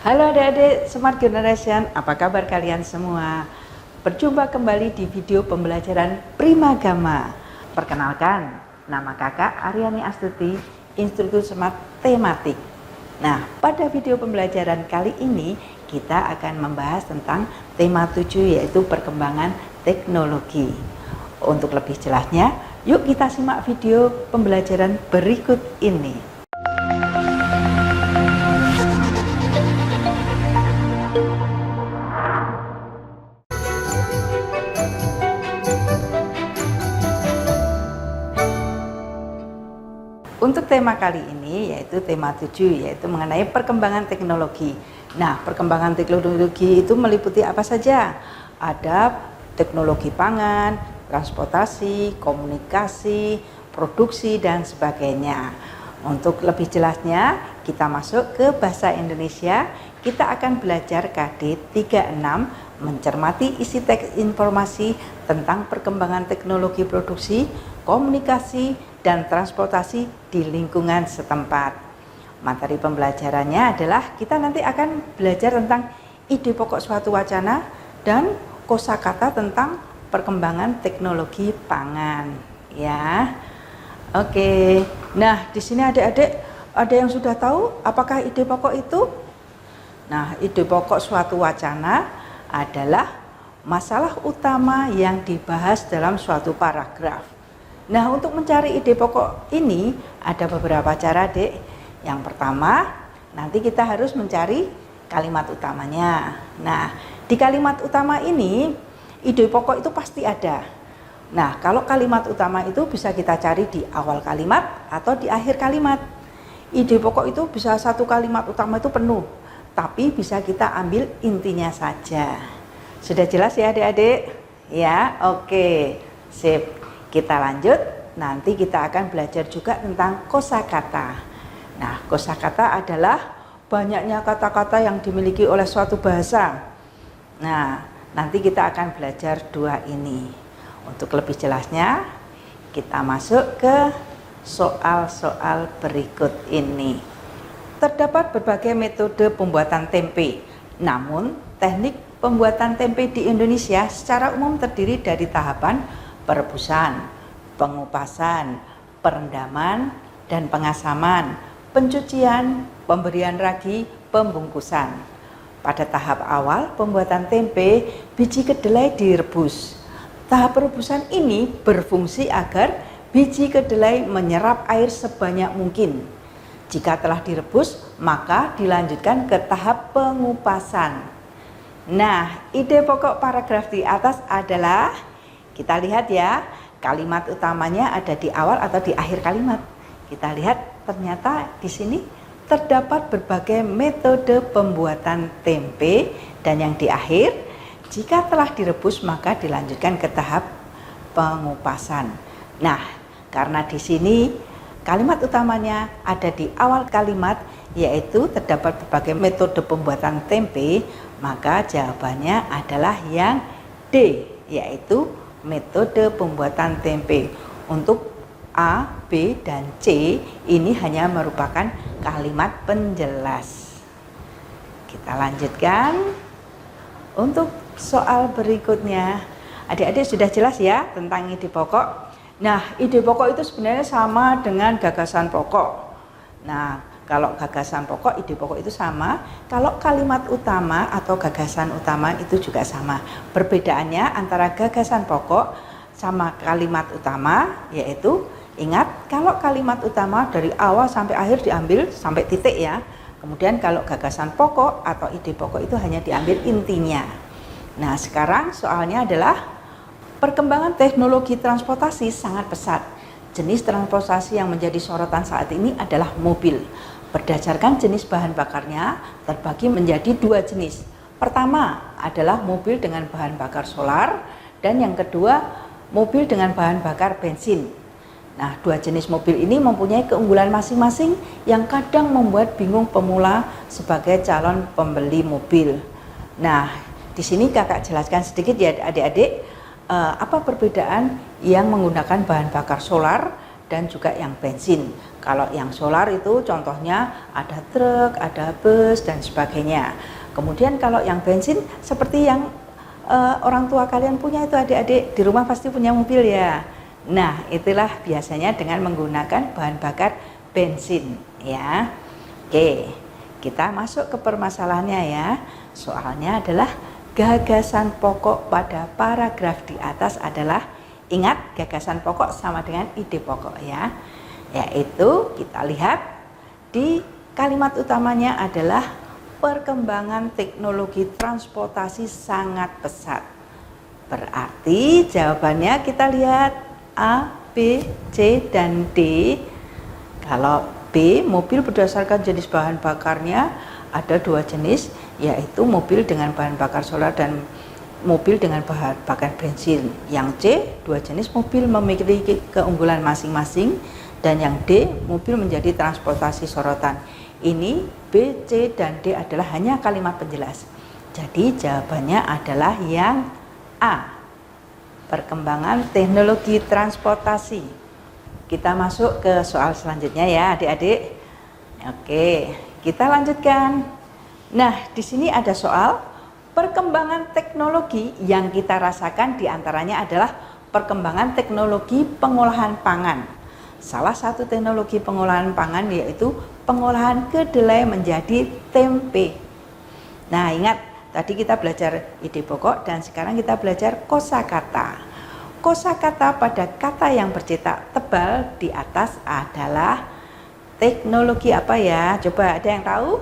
Halo adik-adik Smart Generation, apa kabar kalian semua? Berjumpa kembali di video pembelajaran Primagama. Perkenalkan, nama kakak Aryani Astuti, instruktur Smart Tematik. Nah, pada video pembelajaran kali ini kita akan membahas tentang tema 7, yaitu perkembangan teknologi. Untuk lebih jelasnya, yuk kita simak video pembelajaran berikut ini. Untuk tema kali ini yaitu tema 7, yaitu mengenai perkembangan teknologi. Nah, perkembangan teknologi itu meliputi apa saja? Ada teknologi pangan, transportasi, komunikasi, produksi, dan sebagainya. Untuk lebih jelasnya, kita masuk ke bahasa Indonesia. Kita akan belajar KD 36, mencermati isi teks informasi tentang perkembangan teknologi produksi, komunikasi, dan transportasi di lingkungan setempat. Materi pembelajarannya adalah kita nanti akan belajar tentang ide pokok suatu wacana dan kosakata tentang perkembangan teknologi pangan, ya. Oke. Nah, di sini adik-adik ada yang sudah tahu apakah ide pokok itu? Nah, ide pokok suatu wacana adalah masalah utama yang dibahas dalam suatu paragraf. Nah, untuk mencari ide pokok ini ada beberapa cara, Dek. Yang pertama, nanti kita harus mencari kalimat utamanya. Nah, di kalimat utama ini ide pokok itu pasti ada. Nah, kalau kalimat utama itu bisa kita cari di awal kalimat atau di akhir kalimat. Ide pokok itu bisa satu kalimat utama itu penuh, tapi bisa kita ambil intinya saja. Sudah jelas ya adik-adik? Ya, oke. Sip. Kita lanjut, nanti kita akan belajar juga tentang kosakata. Nah, kosakata adalah banyaknya kata-kata yang dimiliki oleh suatu bahasa. Nah, nanti kita akan belajar dua ini. Untuk lebih jelasnya, kita masuk ke soal-soal berikut ini. Terdapat berbagai metode pembuatan tempe, namun teknik pembuatan tempe di Indonesia secara umum terdiri dari tahapan perebusan, pengupasan, perendaman, dan pengasaman, pencucian, pemberian ragi, pembungkusan. Pada tahap awal pembuatan tempe, biji kedelai direbus. Tahap perebusan ini berfungsi agar biji kedelai menyerap air sebanyak mungkin. Jika telah direbus, maka dilanjutkan ke tahap pengupasan. Nah, ide pokok paragraf di atas adalah, kita lihat ya, kalimat utamanya ada di awal atau di akhir kalimat. Kita lihat ternyata di sini terdapat berbagai metode pembuatan tempe, dan yang di akhir, jika telah direbus maka dilanjutkan ke tahap pengupasan. Nah, karena di sini kalimat utamanya ada di awal kalimat, yaitu terdapat berbagai metode pembuatan tempe, maka jawabannya adalah yang D, yaitu metode pembuatan tempe. Untuk A, B, dan C ini hanya merupakan kalimat penjelas. Kita lanjutkan. Untuk soal berikutnya, adik-adik sudah jelas ya tentang ide pokok. Nah, ide pokok itu sebenarnya sama dengan gagasan pokok. Nah, kalau gagasan pokok, ide pokok itu sama. Kalau kalimat utama atau gagasan utama itu juga sama. Perbedaannya antara gagasan pokok sama kalimat utama, yaitu ingat, kalau kalimat utama dari awal sampai akhir diambil sampai titik ya. Kemudian kalau gagasan pokok atau ide pokok itu hanya diambil intinya. Nah, sekarang soalnya adalah perkembangan teknologi transportasi sangat pesat. Jenis transportasi yang menjadi sorotan saat ini adalah mobil. Berdasarkan jenis bahan bakarnya terbagi menjadi dua jenis. Pertama adalah mobil dengan bahan bakar solar, dan yang kedua mobil dengan bahan bakar bensin. Nah, dua jenis mobil ini mempunyai keunggulan masing-masing yang kadang membuat bingung pemula sebagai calon pembeli mobil. Nah, di sini kakak jelaskan sedikit ya adik-adik, apa perbedaan yang menggunakan bahan bakar solar dan juga yang bensin. Kalau yang solar itu contohnya ada truk, ada bus dan sebagainya. Kemudian kalau yang bensin seperti yang orang tua kalian punya itu, adik-adik di rumah pasti punya mobil ya. Nah, itulah biasanya dengan menggunakan bahan bakar bensin ya. Oke, kita masuk ke permasalahannya ya. Soalnya adalah gagasan pokok pada paragraf di atas adalah, ingat gagasan pokok sama dengan ide pokok ya. Yaitu kita lihat di kalimat utamanya adalah perkembangan teknologi transportasi sangat pesat. Berarti jawabannya kita lihat A, B, C, dan D. Kalau B, mobil berdasarkan jenis bahan bakarnya ada 2 jenis, yaitu mobil dengan bahan bakar solar dan mobil dengan bahan bakar bensin. Yang C, 2 jenis mobil memiliki keunggulan masing-masing. Dan yang D, mobil menjadi transportasi sorotan. Ini B, C, dan D adalah hanya kalimat penjelas. Jadi jawabannya adalah yang A, perkembangan teknologi transportasi. Kita masuk ke soal selanjutnya ya adik-adik. Oke, kita lanjutkan. Nah, di sini ada soal perkembangan teknologi yang kita rasakan diantaranya adalah perkembangan teknologi pengolahan pangan. Salah satu teknologi pengolahan pangan yaitu pengolahan kedelai menjadi tempe. Nah, ingat tadi kita belajar ide pokok dan sekarang kita belajar kosakata. Kosakata pada kata yang bercetak tebal di atas adalah teknologi apa ya? Coba ada yang tahu?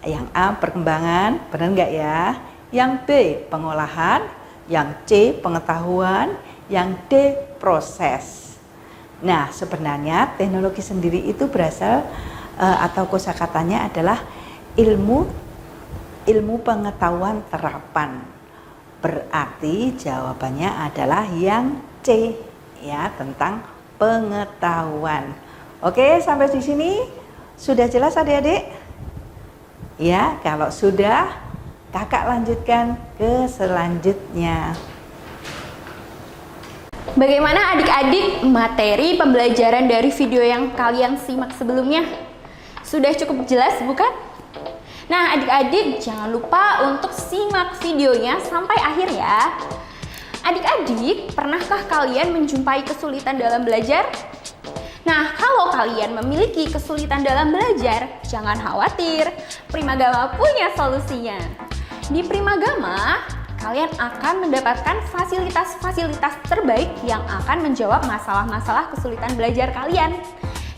Yang A, perkembangan, benar nggak ya? Yang B, pengolahan, yang C, pengetahuan, yang D, proses. Nah, sebenarnya teknologi sendiri itu berasal atau kosakatanya adalah ilmu pengetahuan terapan. Berarti jawabannya adalah yang C ya, tentang pengetahuan. Oke, sampai di sini sudah jelas adik-adik? Ya, kalau sudah, kakak lanjutkan ke selanjutnya. Bagaimana adik-adik materi pembelajaran dari video yang kalian simak sebelumnya? Sudah cukup jelas bukan? Nah adik-adik jangan lupa untuk simak videonya sampai akhir ya. Adik-adik pernahkah kalian menjumpai kesulitan dalam belajar? Nah kalau kalian memiliki kesulitan dalam belajar, jangan khawatir, Primagama punya solusinya. Di Primagama kalian akan mendapatkan fasilitas-fasilitas terbaik yang akan menjawab masalah-masalah kesulitan belajar kalian.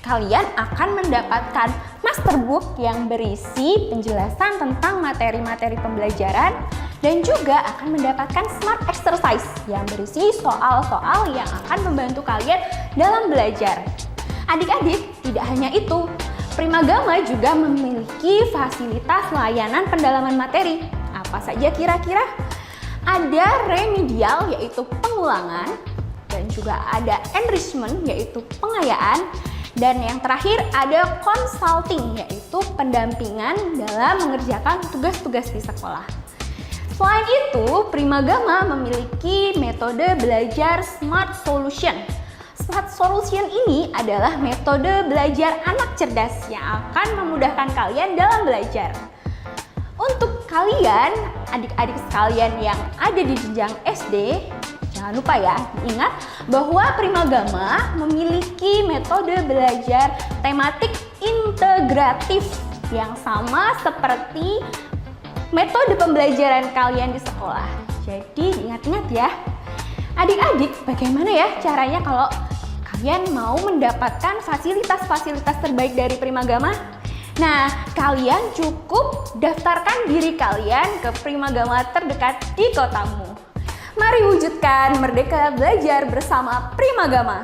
Kalian akan mendapatkan masterbook yang berisi penjelasan tentang materi-materi pembelajaran dan juga akan mendapatkan smart exercise yang berisi soal-soal yang akan membantu kalian dalam belajar. Adik-adik, tidak hanya itu, Primagama juga memiliki fasilitas layanan pendalaman materi. Apa saja kira-kira? Ada remedial yaitu pengulangan, dan juga ada enrichment yaitu pengayaan, dan yang terakhir ada consulting yaitu pendampingan dalam mengerjakan tugas-tugas di sekolah. Selain itu, Primagama memiliki metode belajar Smart Solution. Smart Solution ini adalah metode belajar anak cerdas yang akan memudahkan kalian dalam belajar. Untuk kalian, adik-adik sekalian yang ada di jenjang SD, jangan lupa ya, ingat bahwa Primagama memiliki metode belajar tematik integratif yang sama seperti metode pembelajaran kalian di sekolah. Jadi ingat-ingat ya. Adik-adik, bagaimana ya caranya kalau kalian mau mendapatkan fasilitas-fasilitas terbaik dari Primagama? Nah, kalian cukup daftarkan diri kalian ke Primagama terdekat di kotamu. Mari wujudkan merdeka belajar bersama Primagama.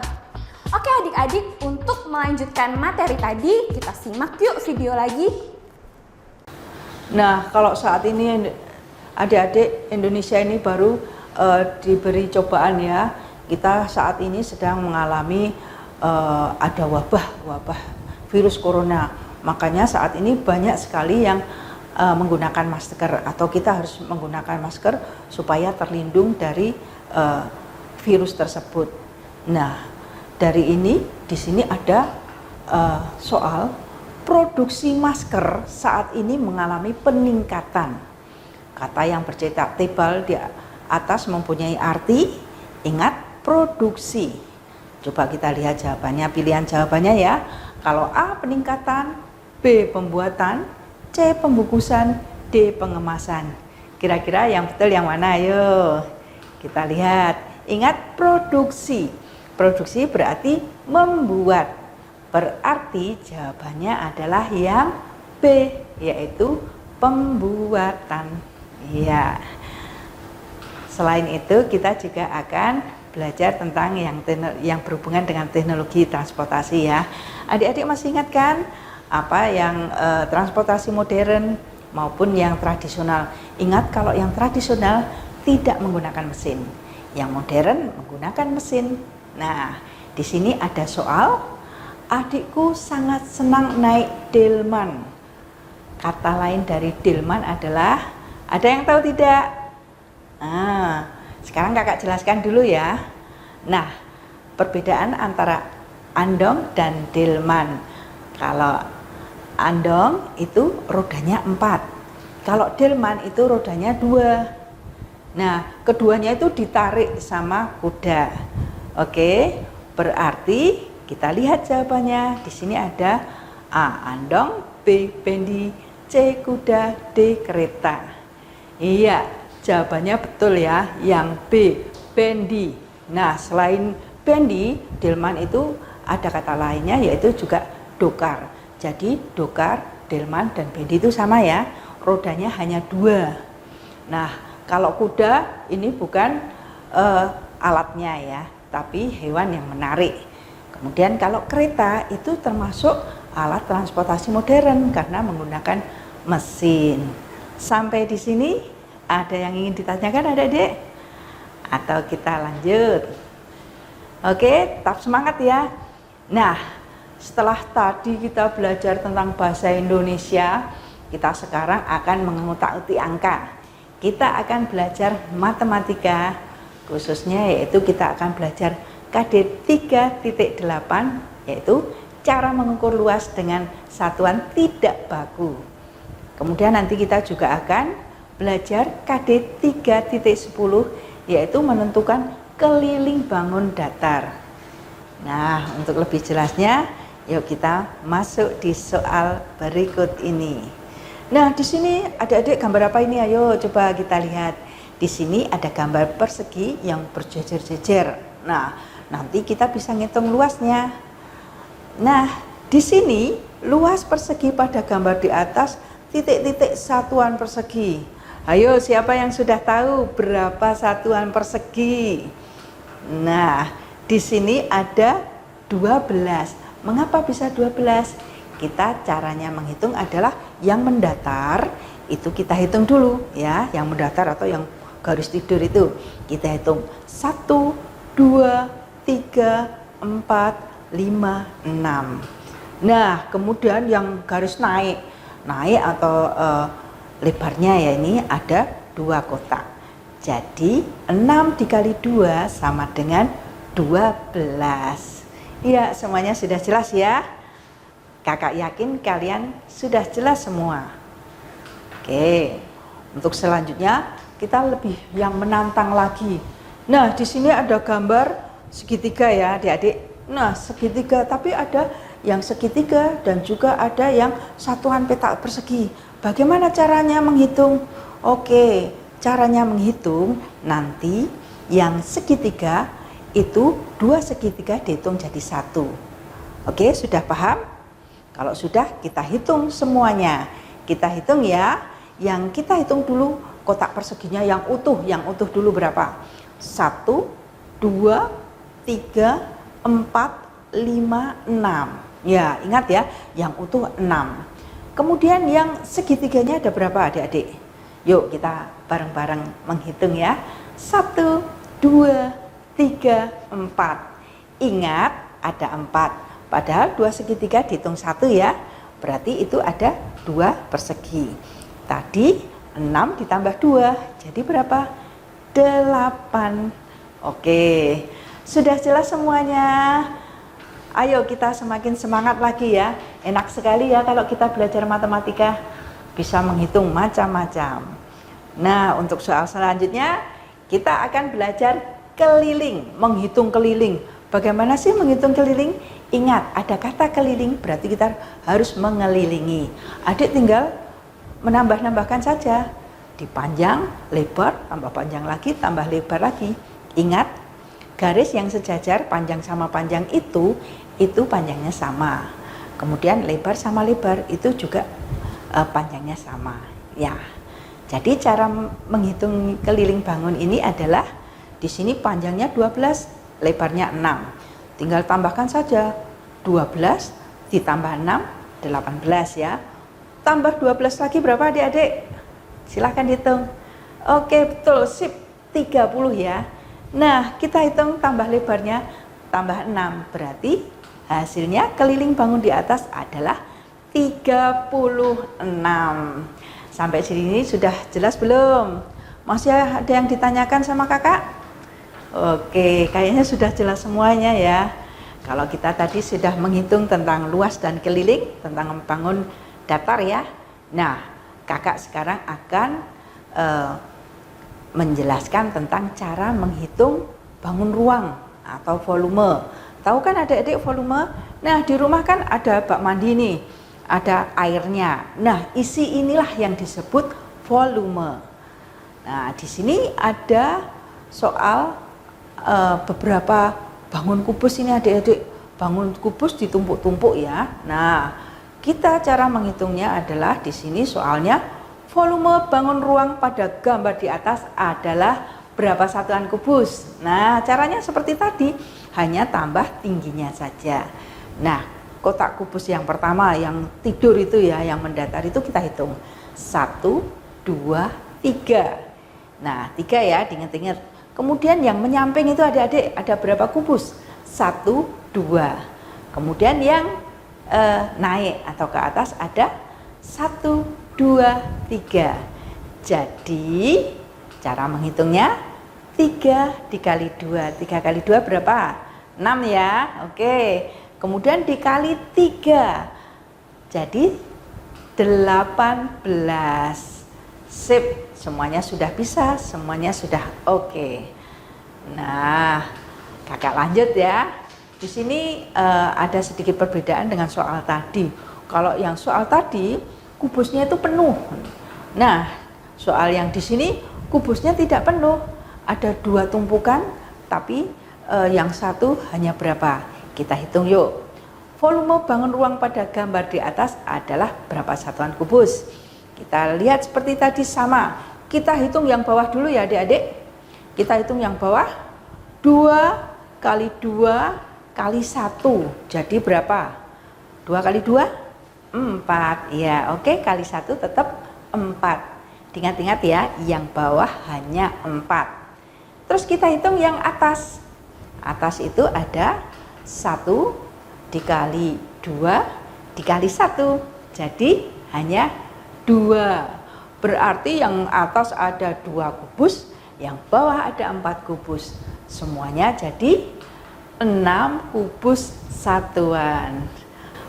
Oke adik-adik, untuk melanjutkan materi tadi, kita simak yuk video lagi. Nah, kalau saat ini adik-adik Indonesia ini baru diberi cobaan ya. Kita saat ini sedang mengalami ada wabah virus corona. Makanya saat ini banyak sekali yang menggunakan masker atau kita harus menggunakan masker supaya terlindung dari virus tersebut. Nah, dari ini di sini ada soal produksi masker saat ini mengalami peningkatan. Kata yang bercetak tebal di atas mempunyai arti, ingat produksi. Coba kita lihat jawabannya, pilihan jawabannya ya. Kalau A peningkatan, B pembuatan, C pembungkusan, D pengemasan. Kira-kira yang betul yang mana? Ayo kita lihat. Ingat produksi. Produksi berarti membuat. Berarti jawabannya adalah yang B, yaitu pembuatan. Iya. Selain itu kita juga akan belajar tentang yang berhubungan dengan teknologi transportasi ya. Adik-adik masih ingat kan apa yang transportasi modern maupun yang tradisional? Ingat kalau yang tradisional tidak menggunakan mesin, yang modern menggunakan mesin. Nah, di sini ada soal, adikku sangat senang naik delman. Kata lain dari delman adalah, ada yang tahu tidak? Sekarang kakak jelaskan dulu ya. Nah, perbedaan antara andong dan delman. Kalau andong itu rodanya 4. Kalau delman itu rodanya 2. Nah, keduanya itu ditarik sama kuda. Oke, berarti kita lihat jawabannya. Di sini ada A andong, B bendi, C kuda, D kereta. Iya, jawabannya betul ya, yang B, bendi. Nah, selain bendi, delman itu ada kata lainnya yaitu juga dokar. Jadi dokar, delman, dan bendi itu sama ya, rodanya hanya 2. Nah, kalau kuda ini bukan alatnya ya, tapi hewan yang menarik. Kemudian kalau kereta itu termasuk alat transportasi modern karena menggunakan mesin. Sampai di sini ada yang ingin ditanyakan adik-adik? Atau kita lanjut? Oke, tetap semangat ya. Nah, setelah tadi kita belajar tentang bahasa Indonesia, kita sekarang akan mengutak-atik angka. Kita akan belajar matematika, khususnya yaitu kita akan belajar KD 3.8, yaitu cara mengukur luas dengan satuan tidak baku. Kemudian nanti kita juga akan belajar KD 3.10, yaitu menentukan keliling bangun datar. Nah, untuk lebih jelasnya, yuk kita masuk di soal berikut ini. Nah, di sini adik-adik gambar apa ini? Ayo coba kita lihat. Di sini ada gambar persegi yang berjejer-jejer. Nah, nanti kita bisa ngitung luasnya. Nah, di sini luas persegi pada gambar di atas titik-titik satuan persegi. Ayo, siapa yang sudah tahu berapa satuan persegi? Nah, di sini ada 12. Mengapa bisa 12? Kita caranya menghitung adalah yang mendatar itu kita hitung dulu ya, yang mendatar atau yang garis tidur itu kita hitung 1, 2, 3, 4, 5, 6. Nah, kemudian yang garis naik atau lebarnya ya ini ada 2 kotak. Jadi 6 dikali 2 sama dengan 12. Ya, semuanya sudah jelas ya. Kakak yakin kalian sudah jelas semua. Oke, untuk selanjutnya kita lebih yang menantang lagi. Nah, di sini ada gambar segitiga ya adik-adik. Nah, segitiga, tapi ada yang segitiga dan juga ada yang satuan petak persegi. Bagaimana caranya menghitung? Oke, caranya menghitung nanti yang segitiga itu 2 segitiga dihitung jadi 1. Oke, sudah paham? Kalau sudah, kita hitung semuanya. Kita hitung ya. Yang kita hitung dulu kotak perseginya yang utuh dulu berapa? 1, 2, 3, 4, 5, 6. Ya, ingat ya, yang utuh 6. Kemudian yang segitiganya ada berapa adik-adik? Yuk kita bareng-bareng menghitung ya. 1, 2, 3, 4. Ingat ada 4. Padahal 2 segitiga dihitung 1 ya. Berarti itu ada 2 persegi. Tadi 6 ditambah 2. Jadi berapa? 8. Oke. Sudah jelas semuanya? Ayo kita semakin semangat lagi ya. Enak sekali ya kalau kita belajar matematika, bisa menghitung macam-macam. Nah, untuk soal selanjutnya kita akan belajar keliling, menghitung keliling. Bagaimana sih menghitung keliling? Ingat, ada kata keliling berarti kita harus mengelilingi. Adik tinggal menambah-nambahkan saja. Dipanjang, lebar, tambah panjang lagi, tambah lebar lagi. Ingat, garis yang sejajar panjang sama panjang itu panjangnya sama. Kemudian lebar sama lebar itu juga panjangnya sama. Ya. Jadi cara menghitung keliling bangun ini adalah di sini panjangnya 12, lebarnya 6. Tinggal tambahkan saja 12 ditambah 6, 18 ya. Tambah 12 lagi berapa adik-adik? Silahkan hitung. Oke, betul, sip, 30 ya. Nah, kita hitung tambah lebarnya tambah 6. Berarti hasilnya keliling bangun di atas adalah 36. Sampai sini sudah jelas belum? Masih ada yang ditanyakan sama kakak? Oke, kayaknya sudah jelas semuanya ya. Kalau kita tadi sudah menghitung tentang luas dan keliling, tentang membangun datar ya. Nah, kakak sekarang akan menjelaskan tentang cara menghitung bangun ruang atau volume. Tahu kan adik-adik volume? Nah, di rumah kan ada bak mandi nih, ada airnya. Nah, isi inilah yang disebut volume. Nah, di sini ada soal beberapa bangun kubus ini adik-adik. Bangun kubus ditumpuk-tumpuk ya. Nah, kita cara menghitungnya adalah di sini soalnya volume bangun ruang pada gambar di atas adalah berapa satuan kubus. Nah, caranya seperti tadi, hanya tambah tingginya saja. Nah, kotak kubus yang pertama yang tidur itu ya, yang mendatar itu kita hitung 1, 2, 3. Nah, 3 ya, diingat-ingat. Kemudian yang menyamping itu adik-adik ada berapa kubus? 1, 2. Kemudian yang naik atau ke atas ada 1, 2, 3. Jadi cara menghitungnya 3 dikali 2. 3 kali 2 berapa? 6 ya. Oke. Kemudian dikali 3. Jadi 18. Sip, semuanya sudah bisa, semuanya sudah oke. Nah, kakak lanjut ya. Di sini ada sedikit perbedaan dengan soal tadi. Kalau yang soal tadi kubusnya itu penuh. Nah, soal yang di sini kubusnya tidak penuh. Ada 2 tumpukan, tapi yang satu hanya berapa? Kita hitung yuk. Volume bangun ruang pada gambar di atas adalah berapa satuan kubus? Kita lihat seperti tadi sama. Kita hitung yang bawah dulu ya adik-adik. Kita hitung yang bawah. 2 kali 2 kali 1. Jadi berapa? 2 kali 2? 4. Ya, oke, kali 1 tetap 4. Ingat-ingat ya, yang bawah hanya 4. Terus kita hitung yang atas. Atas itu ada 1 dikali 2 dikali 1. Jadi hanya 2. Berarti yang atas ada 2 kubus, yang bawah ada 4 kubus. Semuanya jadi 6 kubus satuan.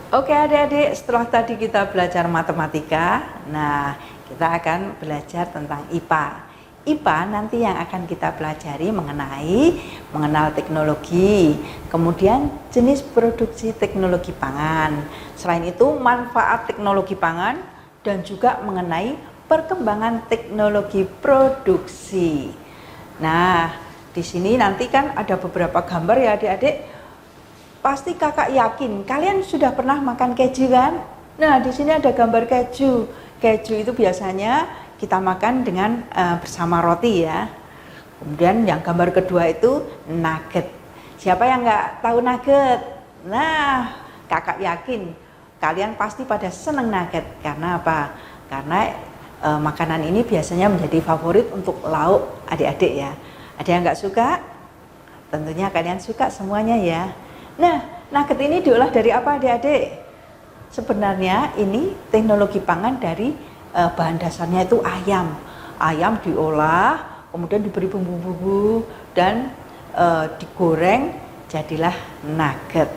Oke adik-adik, setelah tadi kita belajar matematika, nah kita akan belajar tentang IPA. IPA nanti yang akan kita pelajari mengenal teknologi, kemudian jenis produksi teknologi pangan. Selain itu manfaat teknologi pangan dan juga mengenai perkembangan teknologi produksi. Nah, di sini nanti kan ada beberapa gambar ya adik-adik. Pasti kakak yakin kalian sudah pernah makan keju kan? Nah, di sini ada gambar keju. Keju itu biasanya kita makan dengan bersama roti ya. Kemudian yang gambar kedua itu nugget. Siapa yang nggak tahu nugget? Nah, kakak yakin kalian pasti pada seneng nugget. Karena apa? Karena makanan ini biasanya menjadi favorit untuk lauk adik-adik ya. Ada yang nggak suka? Tentunya kalian suka semuanya ya. Nah, nugget ini diolah dari apa adik-adik? Sebenarnya ini teknologi pangan dari bahan dasarnya itu ayam. Ayam diolah, kemudian diberi bumbu-bumbu dan digoreng, jadilah nugget.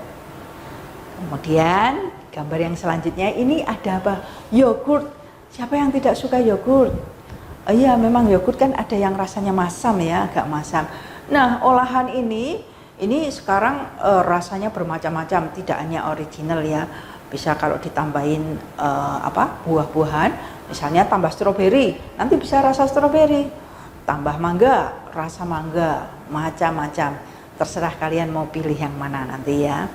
Kemudian gambar yang selanjutnya ini ada apa? Yogurt. Siapa yang tidak suka yogurt? Iya, memang yogurt kan ada yang rasanya masam ya, agak masam. Nah, olahan ini sekarang rasanya bermacam-macam, tidak hanya original ya. Bisa kalau ditambahin buah-buahan, misalnya tambah stroberi, nanti bisa rasa stroberi. Tambah mangga, rasa mangga, macam-macam. Terserah kalian mau pilih yang mana nanti ya.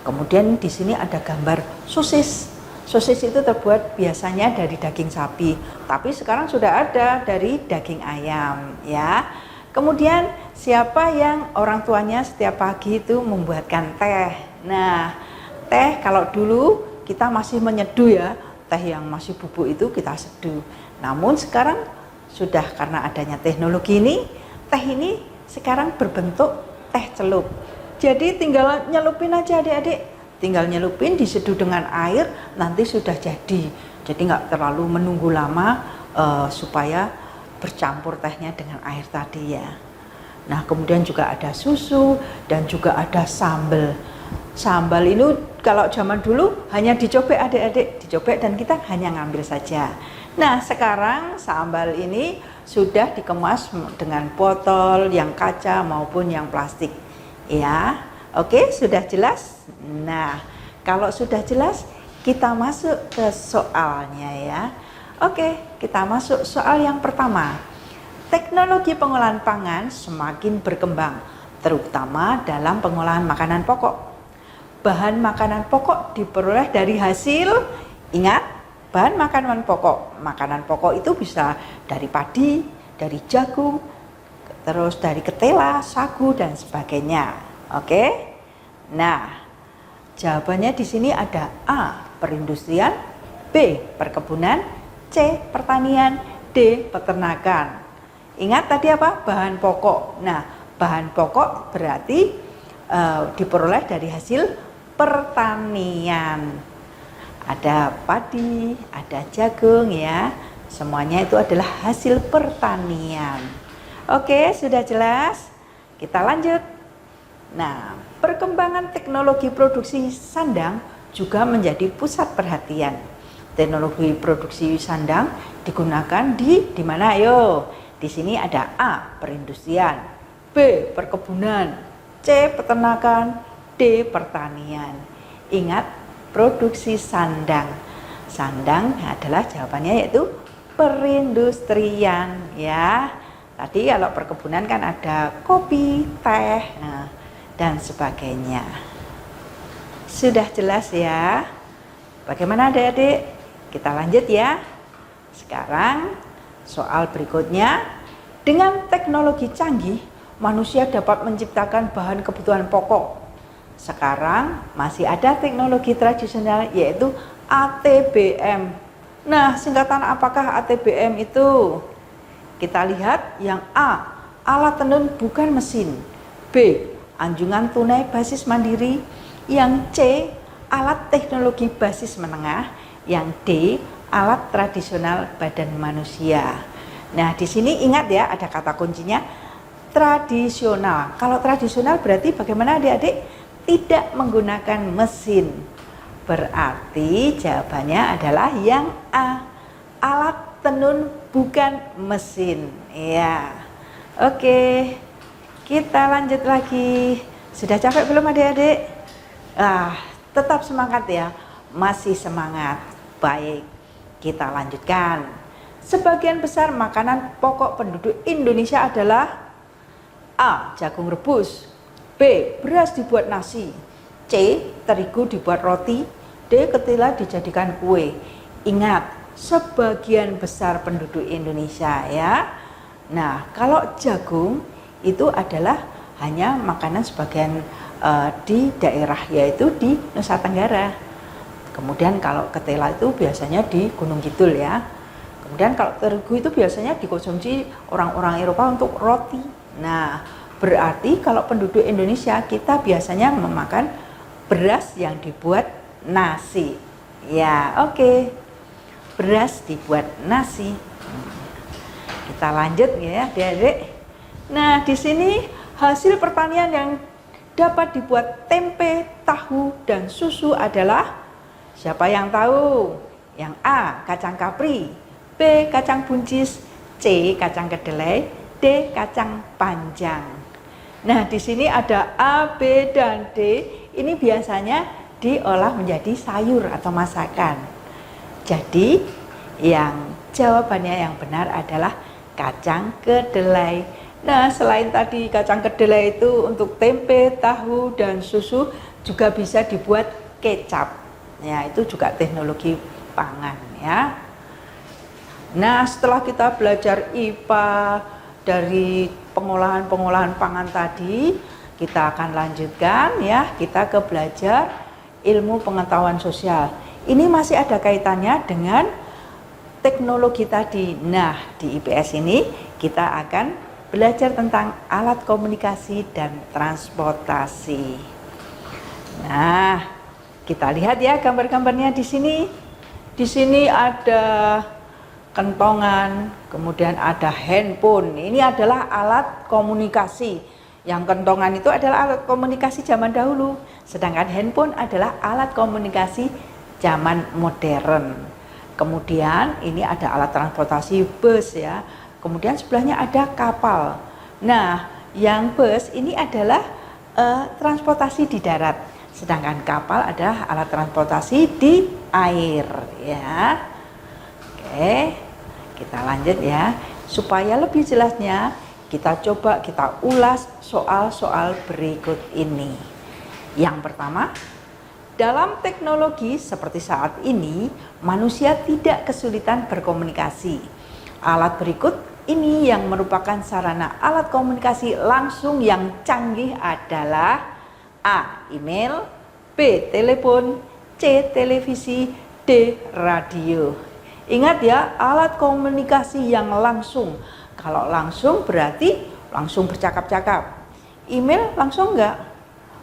Kemudian di sini ada gambar sosis. Sosis itu terbuat biasanya dari daging sapi, tapi sekarang sudah ada dari daging ayam ya. Kemudian siapa yang orang tuanya setiap pagi itu membuatkan teh. Nah, teh kalau dulu kita masih menyeduh ya, teh yang masih bubuk itu kita seduh. Namun sekarang sudah karena adanya teknologi ini, teh ini sekarang berbentuk teh celup. Jadi tinggal nyelupin aja adik-adik, tinggal nyelupin diseduh dengan air, nanti sudah jadi. Jadi nggak terlalu menunggu lama supaya bercampur tehnya dengan air tadi ya. Nah, kemudian juga ada susu dan juga ada sambal. Sambal ini kalau zaman dulu hanya dicobek adik-adik, dicobek dan kita hanya ngambil saja. Nah, sekarang sambal ini sudah dikemas dengan botol yang kaca maupun yang plastik. Ya, oke, sudah jelas. Nah, kalau sudah jelas, kita masuk ke soalnya ya. Oke, kita masuk soal yang pertama. Teknologi pengolahan pangan semakin berkembang, terutama dalam pengolahan makanan pokok. Bahan makanan pokok diperoleh dari hasil, ingat, bahan makanan pokok. Makanan pokok itu bisa dari padi, dari jagung, terus dari ketela, sagu dan sebagainya. Oke. Nah, jawabannya di sini ada A, perindustrian, B, perkebunan, C, pertanian, D, peternakan. Ingat tadi apa? Bahan pokok. Nah, bahan pokok berarti diperoleh dari hasil pertanian. Ada padi, ada jagung ya. Semuanya itu adalah hasil pertanian. Oke, sudah jelas? Kita lanjut. Nah, perkembangan teknologi produksi sandang juga menjadi pusat perhatian. Teknologi produksi sandang digunakan di mana? Ayo. Di sini ada A, perindustrian, B, perkebunan, C, peternakan, D, pertanian. Ingat, produksi sandang. Sandang adalah jawabannya yaitu perindustrian ya. Tadi kalau perkebunan kan ada kopi, teh, dan sebagainya. Sudah jelas ya? Bagaimana adik-adik? Kita lanjut ya. Sekarang soal berikutnya. Dengan teknologi canggih, manusia dapat menciptakan bahan kebutuhan pokok. Sekarang masih ada teknologi tradisional yaitu ATBM. Nah, singkatan apakah ATBM itu? Kita lihat yang A, alat tenun bukan mesin. B, anjungan tunai basis mandiri. Yang C, alat teknologi basis menengah. Yang D, alat tradisional badan manusia. Nah, di sini ingat ya, ada kata kuncinya tradisional. Kalau tradisional berarti bagaimana adik-adik? Tidak menggunakan mesin. Berarti jawabannya adalah yang A, alat tenun bukan mesin. Ya, oke, kita lanjut lagi. Sudah capek belum adik-adik? Tetap semangat ya, masih semangat. Baik, kita lanjutkan. Sebagian besar makanan pokok penduduk Indonesia adalah A, jagung rebus, B, beras dibuat nasi, C, terigu dibuat roti, D, ketela dijadikan kue. Ingat, sebagian besar penduduk Indonesia ya. Nah, kalau jagung itu adalah hanya makanan sebagian di daerah, yaitu di Nusa Tenggara. Kemudian kalau ketela itu biasanya di Gunung Kidul ya. Kemudian kalau terigu itu biasanya dikonsumsi orang-orang Eropa untuk roti. Nah, berarti kalau penduduk Indonesia kita biasanya memakan beras yang dibuat nasi. Ya, oke. Beras dibuat nasi. Kita lanjut ya, Adik-adik. Nah, di sini hasil pertanian yang dapat dibuat tempe, tahu, dan susu adalah? Siapa yang tahu? Yang A. Kacang kapri, B. Kacang buncis, C. Kacang kedelai, D. Kacang panjang. Nah, di sini ada A, B, dan D. Ini biasanya diolah menjadi sayur atau masakan. Jadi, yang jawabannya yang benar adalah kacang kedelai. Nah, selain tadi kacang kedelai itu untuk tempe, tahu, dan susu juga bisa dibuat kecap. Ya, itu juga teknologi pangan ya. Nah, setelah kita belajar IPA dari pengolahan pangan tadi, kita akan lanjutkan ya, kita ke belajar ilmu pengetahuan sosial. Ini masih ada kaitannya dengan teknologi tadi. Nah, di IPS ini kita akan belajar tentang alat komunikasi dan transportasi. Nah, kita lihat ya gambar-gambarnya di sini. Di sini ada kentongan, kemudian ada handphone. Ini adalah alat komunikasi. Yang kentongan itu adalah alat komunikasi zaman dahulu, sedangkan handphone adalah alat komunikasi zaman modern. Kemudian ini ada alat transportasi bus ya. Kemudian sebelahnya ada kapal. Nah, yang bus ini adalah transportasi di darat, sedangkan kapal adalah alat transportasi di air ya. Oke, kita lanjut ya. Supaya lebih jelasnya, kita coba kita ulas soal-soal berikut ini. Yang pertama, dalam teknologi seperti saat ini, manusia tidak kesulitan berkomunikasi. Alat berikut ini yang merupakan sarana alat komunikasi langsung yang canggih adalah A. Email, B. Telepon, C. Televisi, D. Radio. Ingat ya, alat komunikasi yang langsung. Kalau langsung berarti langsung bercakap-cakap. Email langsung enggak?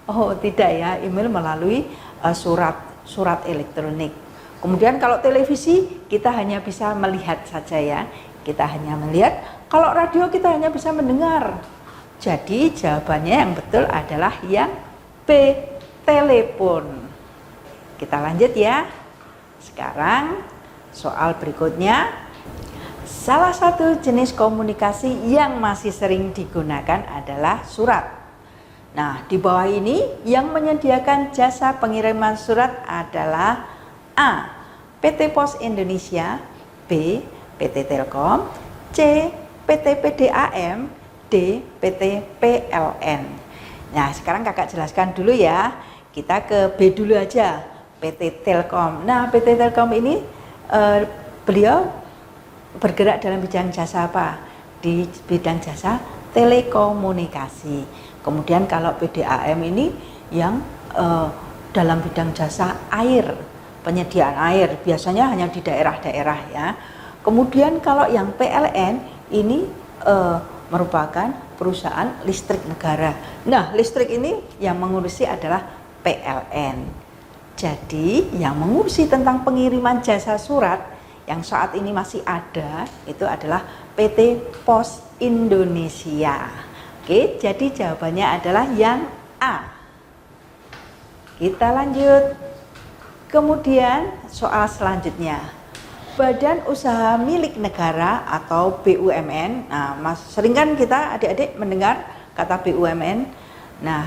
Oh tidak ya, email melalui surat elektronik. Kemudian kalau televisi kita hanya bisa melihat saja ya. Kita hanya melihat, kalau radio kita hanya bisa mendengar. Jadi jawabannya yang betul adalah yang B, telepon. Kita lanjut ya. Sekarang soal berikutnya. Salah satu jenis komunikasi yang masih sering digunakan adalah surat. Nah, di bawah ini yang menyediakan jasa pengiriman surat adalah A. PT Pos Indonesia, B. PT Telkom, C. PT PDAM, D. PT PLN. Nah, sekarang kakak jelaskan dulu ya. Kita ke B dulu aja, PT Telkom. Nah, PT Telkom ini beliau bergerak dalam bidang jasa apa? Di bidang jasa telekomunikasi. Kemudian kalau PDAM ini yang dalam bidang jasa air, penyediaan air, biasanya hanya di daerah-daerah ya. Kemudian kalau yang PLN ini merupakan perusahaan listrik negara. Nah, listrik ini yang mengurusi adalah PLN. Jadi yang mengurusi tentang pengiriman jasa surat yang saat ini masih ada itu adalah PT Pos Indonesia. Oke, jadi jawabannya adalah yang A. Kita lanjut. Kemudian soal selanjutnya. Badan Usaha Milik Negara atau BUMN. Nah, sering kan kita adik-adik mendengar kata BUMN. Nah,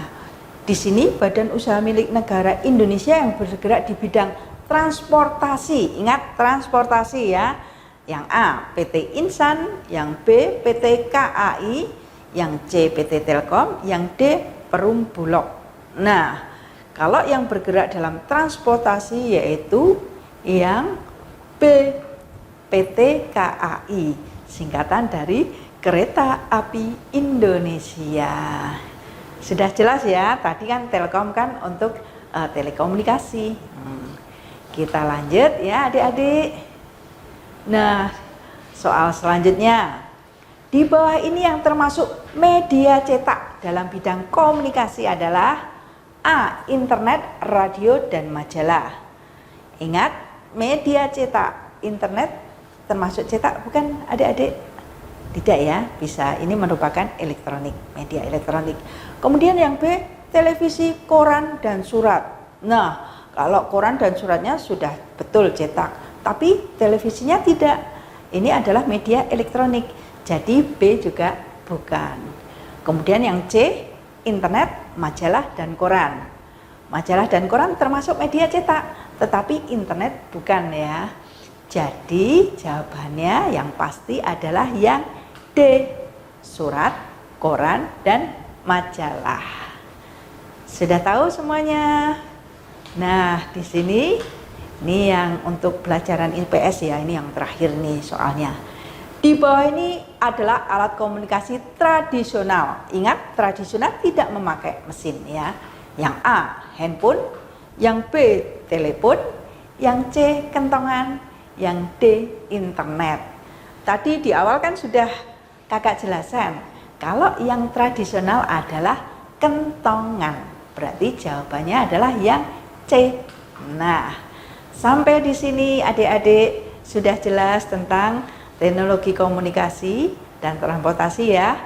di sini Badan Usaha Milik Negara Indonesia yang bergerak di bidang transportasi. Ingat transportasi ya. Yang A PT Insan, yang B PT KAI, yang C PT Telkom, yang D Perum Bulog. Nah, kalau yang bergerak dalam transportasi yaitu yang B PT KAI, singkatan dari Kereta Api Indonesia. Sudah jelas ya, tadi kan Telkom kan untuk telekomunikasi. Kita lanjut ya adik-adik. Nah, soal selanjutnya. Di bawah ini yang termasuk media cetak dalam bidang komunikasi adalah A. Internet, radio, dan majalah. Ingat, media cetak, internet termasuk cetak bukan adik-adik? Tidak ya, bisa. Ini merupakan elektronik, media elektronik. Kemudian yang B, televisi, koran, dan surat. Nah, kalau koran dan suratnya sudah betul cetak, tapi televisinya tidak. Ini adalah media elektronik, jadi B juga bukan. Kemudian yang C, internet, majalah, dan koran. Majalah dan koran termasuk media cetak, tetapi internet bukan ya. Jadi jawabannya yang pasti adalah yang D, surat, koran, dan majalah. Sudah tahu semuanya? Nah, di sini ini yang untuk pelajaran IPS ya, ini yang terakhir nih soalnya. Di bawah ini adalah alat komunikasi tradisional. Ingat, tradisional tidak memakai mesin ya. Yang A, handphone, yang B, telepon, yang C, kentongan, yang D, internet. Tadi di awal kan sudah kakak jelaskan, kalau yang tradisional adalah kentongan, berarti jawabannya adalah yang C. Nah, sampai di sini adik-adik sudah jelas tentang teknologi komunikasi dan transportasi ya.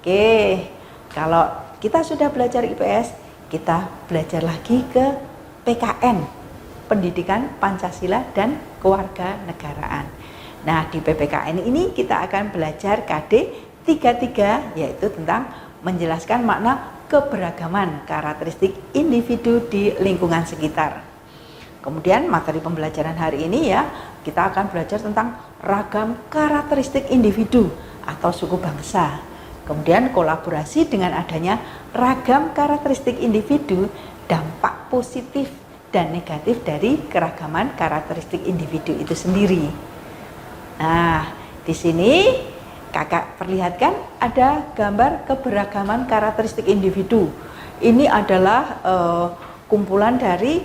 Oke, kalau kita sudah belajar IPS, kita belajar lagi ke PKN, Pendidikan Pancasila dan Kewarganegaraan. Nah, di PPKN ini kita akan belajar KD 33, yaitu tentang menjelaskan makna keberagaman karakteristik individu di lingkungan sekitar. Kemudian materi pembelajaran hari ini ya, kita akan belajar tentang ragam karakteristik individu atau suku bangsa. Kemudian kolaborasi dengan adanya ragam karakteristik individu, dampak positif dan negatif dari keragaman karakteristik individu itu sendiri. Nah, di sini kakak perlihatkan ada gambar keberagaman karakteristik individu. Ini adalah kumpulan dari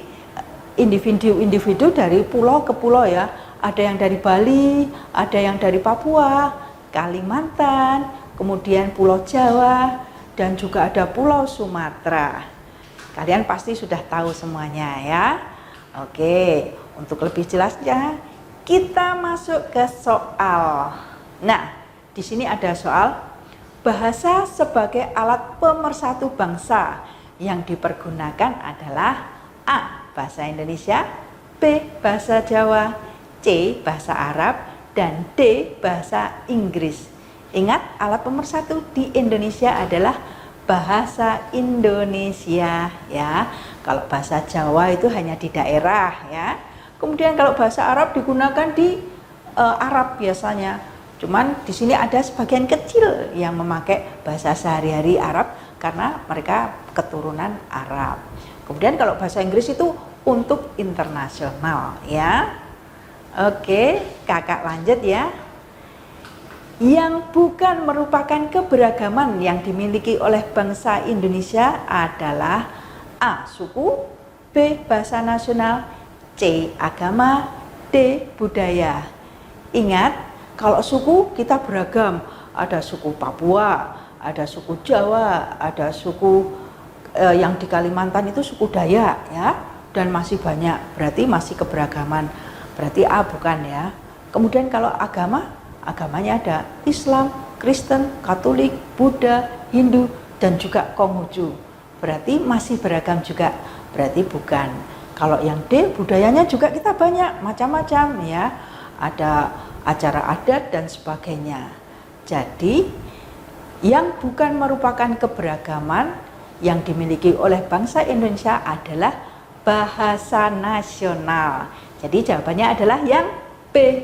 individu-individu dari pulau ke pulau ya. Ada yang dari Bali, ada yang dari Papua, Kalimantan, kemudian Pulau Jawa, dan juga ada Pulau Sumatera. Kalian pasti sudah tahu semuanya ya. Oke, untuk lebih jelasnya kita masuk ke soal. Nah, di sini ada soal bahasa sebagai alat pemersatu bangsa yang dipergunakan adalah A. Bahasa Indonesia, B. Bahasa Jawa, C. Bahasa Arab, dan D. Bahasa Inggris. Ingat, alat pemersatu di Indonesia adalah bahasa Indonesia ya. Kalau bahasa Jawa itu hanya di daerah ya. Kemudian kalau bahasa Arab digunakan di Arab biasanya. Cuman di sini ada sebagian kecil yang memakai bahasa sehari-hari Arab karena mereka keturunan Arab. Kemudian kalau bahasa Inggris itu untuk internasional ya. Oke, kakak lanjut ya. Yang bukan merupakan keberagaman yang dimiliki oleh bangsa Indonesia adalah A. Suku, B. Bahasa nasional, C. Agama, D. Budaya. Ingat, kalau suku kita beragam, ada suku Papua, ada suku Jawa, ada suku yang di Kalimantan itu suku Dayak ya, dan masih banyak, berarti masih keberagaman, berarti A bukan ya. Kemudian kalau agama, agamanya ada Islam, Kristen, Katolik, Buddha, Hindu, dan juga Konghucu, berarti masih beragam juga, berarti bukan. Kalau yang D, budayanya juga kita banyak, macam-macam ya, ada acara adat dan sebagainya. Jadi yang bukan merupakan keberagaman yang dimiliki oleh bangsa Indonesia adalah bahasa nasional. Jadi jawabannya adalah yang B.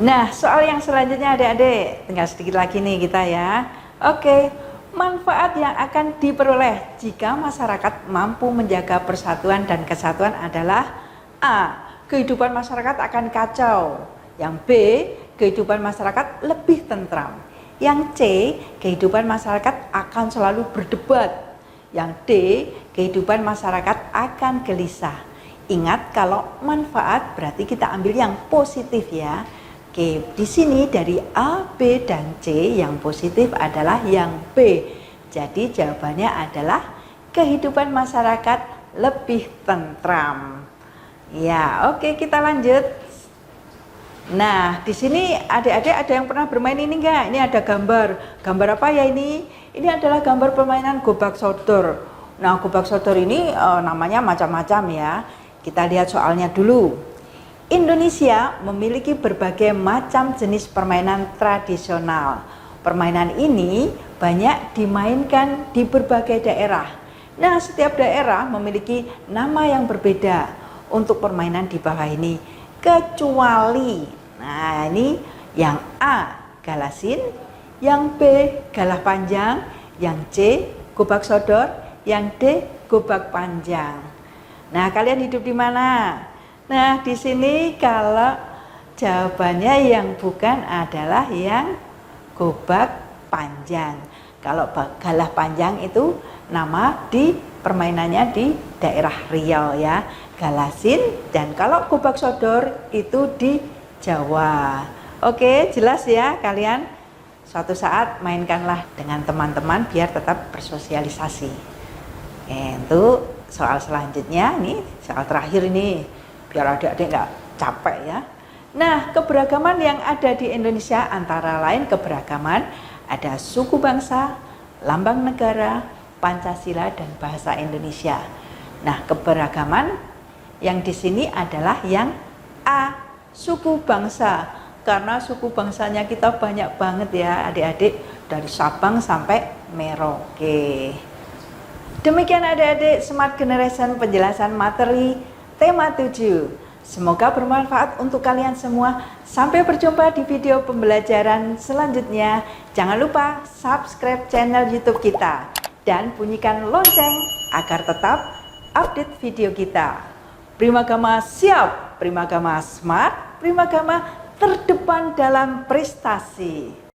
Nah, soal yang selanjutnya adik-adik, tinggal sedikit lagi nih kita ya. Oke, manfaat yang akan diperoleh jika masyarakat mampu menjaga persatuan dan kesatuan adalah A. Kehidupan masyarakat akan kacau. Yang B. Kehidupan masyarakat lebih tentram. Yang C. Kehidupan masyarakat akan selalu berdebat. Yang D. Kehidupan masyarakat akan gelisah. Ingat, kalau manfaat berarti kita ambil yang positif ya. Oke, di sini dari A, B, dan C yang positif adalah yang B. Jadi jawabannya adalah kehidupan masyarakat lebih tentram. Ya, oke, kita lanjut. Nah, di sini adik-adik ada yang pernah bermain ini enggak? Ini ada gambar. Gambar apa ya ini? Ini adalah gambar permainan gobak sodor. Nah, gobak sodor ini namanya macam-macam ya. Kita lihat soalnya dulu. Indonesia memiliki berbagai macam jenis permainan tradisional. Permainan ini banyak dimainkan di berbagai daerah. Nah, setiap daerah memiliki nama yang berbeda untuk permainan di bawah ini. Kecuali, nah ini yang A, galasin, yang B, galah panjang, yang C, gobak sodor, yang D, gobak panjang. Nah, kalian hidup di mana? Nah, di sini kalau jawabannya yang bukan adalah yang gobak panjang. Kalau galah panjang itu nama di permainannya di daerah Riau ya, galasin, dan kalau gobak sodor itu di Jawa. Oke, jelas ya kalian? Suatu saat mainkanlah dengan teman-teman biar tetap bersosialisasi. Untuk soal selanjutnya, nih soal terakhir ini, biar adik-adik nggak capek ya. Nah, keberagaman yang ada di Indonesia antara lain keberagaman ada suku bangsa, lambang negara, Pancasila, dan bahasa Indonesia. Nah, keberagaman yang di sini adalah yang A, suku bangsa. Karena suku bangsanya kita banyak banget ya adik-adik, dari Sabang sampai Merauke. Demikian adik-adik Smart Generation penjelasan materi tema 7. Semoga bermanfaat untuk kalian semua. Sampai berjumpa di video pembelajaran selanjutnya. Jangan lupa subscribe channel YouTube kita dan bunyikan lonceng agar tetap update video kita. Primagama siap, Primagama smart, Primagama terdepan dalam prestasi.